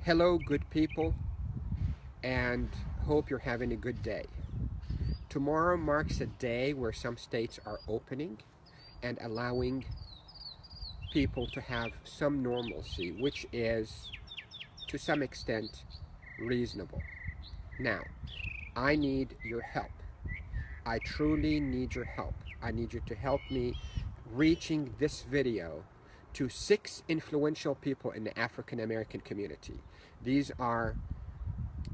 Hello, good people, and hope you're having a good day. Tomorrow marks a day where some states are opening and allowing people to have some normalcy, which is to some extent reasonable. Now, I need your help. I truly need your help. I need you to help me reaching this video to 6 influential people in the African American community. These are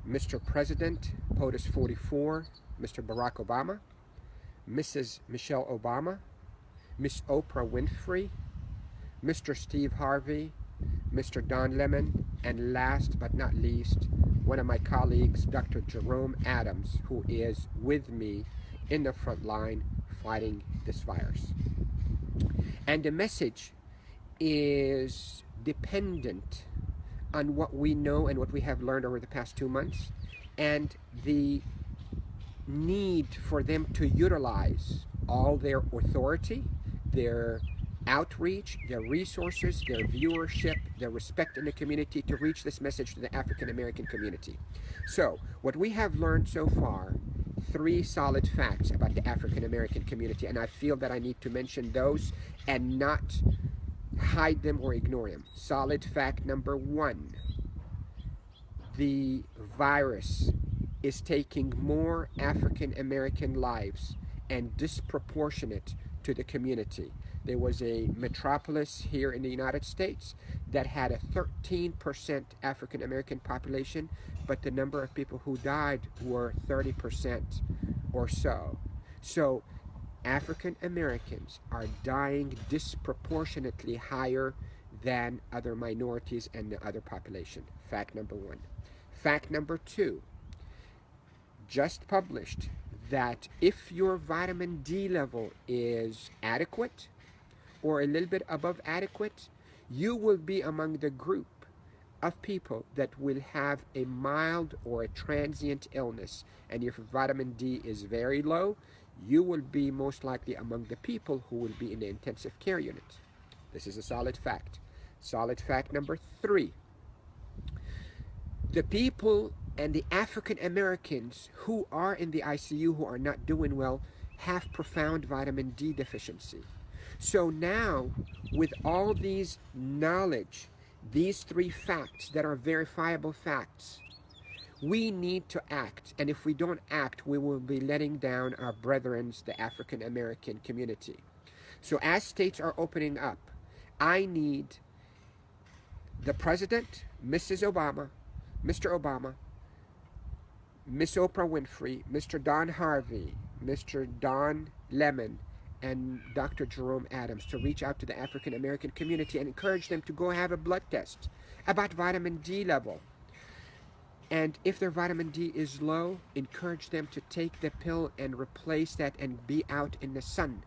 Mr. President, POTUS 44, Mr. Barack Obama, Mrs. Michelle Obama, Miss Oprah Winfrey, Mr. Steve Harvey, Mr. Don Lemon, and last but not least, one of my colleagues, Dr. Jerome Adams, who is with me in the front line fighting this virus. And the message is dependent on what we know and what we have learned over the past 2 months, and the need for them to utilize all their authority, their outreach, their resources, their viewership, their respect in the community to reach this message to the African American community. So, what we have learned so far, 3 solid facts about the African American community, and I feel that I need to mention those and not hide them or ignore them. Solid fact number 1, the virus is taking more African American lives and disproportionate to the community. There was a metropolis here in the United States that had a 13% African American population, but the number of people who died were 30% or so. So African Americans are dying disproportionately higher than other minorities and the other population. Fact number 1. Fact number 2, just published that if your vitamin D level is adequate or a little bit above adequate, you will be among the group of people that will have a mild or a transient illness. And if vitamin D is very low, you will be most likely among the people who will be in the intensive care unit. This is a solid fact. Solid fact number 3. The people and the African Americans who are in the ICU who are not doing well have profound vitamin D deficiency. So now, with all these knowledge, these 3 facts that are verifiable facts, we need to act. And if we don't act, we will be letting down our brethren, the African American community. So as states are opening up, I need the President, Mrs. Obama, Mr. Obama, Miss Oprah Winfrey, Mr. Don Harvey, Mr. Don Lemon, and Dr. Jerome Adams to reach out to the African American community and encourage them to go have a blood test about vitamin D level. And if their vitamin D is low, encourage them to take the pill and replace that and be out in the sun.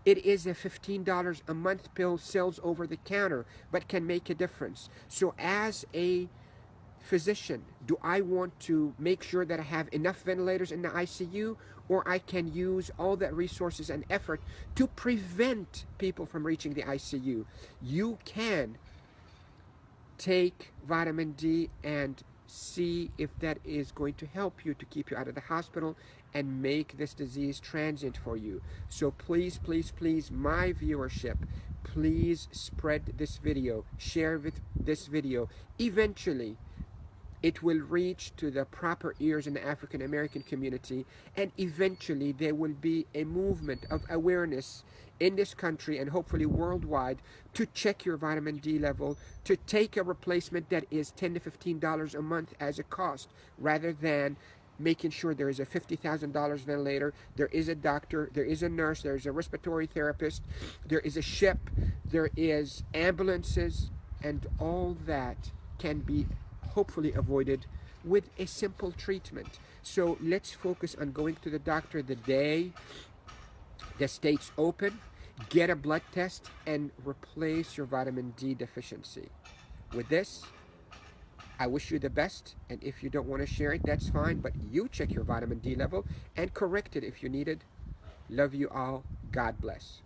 It is a $15 a month pill, sells over the counter, but can make a difference. So as a physician, do I want to make sure that I have enough ventilators in the ICU, or I can use all that resources and effort to prevent people from reaching the ICU? You can take vitamin D and see if that is going to help you to keep you out of the hospital and make this disease transient for you. So please, please, please, my viewership, please spread this video, share this video. Eventually, it will reach to the proper ears in the African American community, and eventually there will be a movement of awareness in this country and hopefully worldwide to check your vitamin D level, to take a replacement that is $10 to $15 a month as a cost, rather than making sure there is a $50,000 ventilator, there is a doctor, there is a nurse, there is a respiratory therapist, there is a ship, there is ambulances, and all that can be hopefully avoided with a simple treatment. So let's focus on going to the doctor the day the states open, get a blood test, and replace your vitamin D deficiency. With this, I wish you the best, and if you don't want to share it, that's fine, but you check your vitamin D level and correct it if you need it. Love you all. God bless.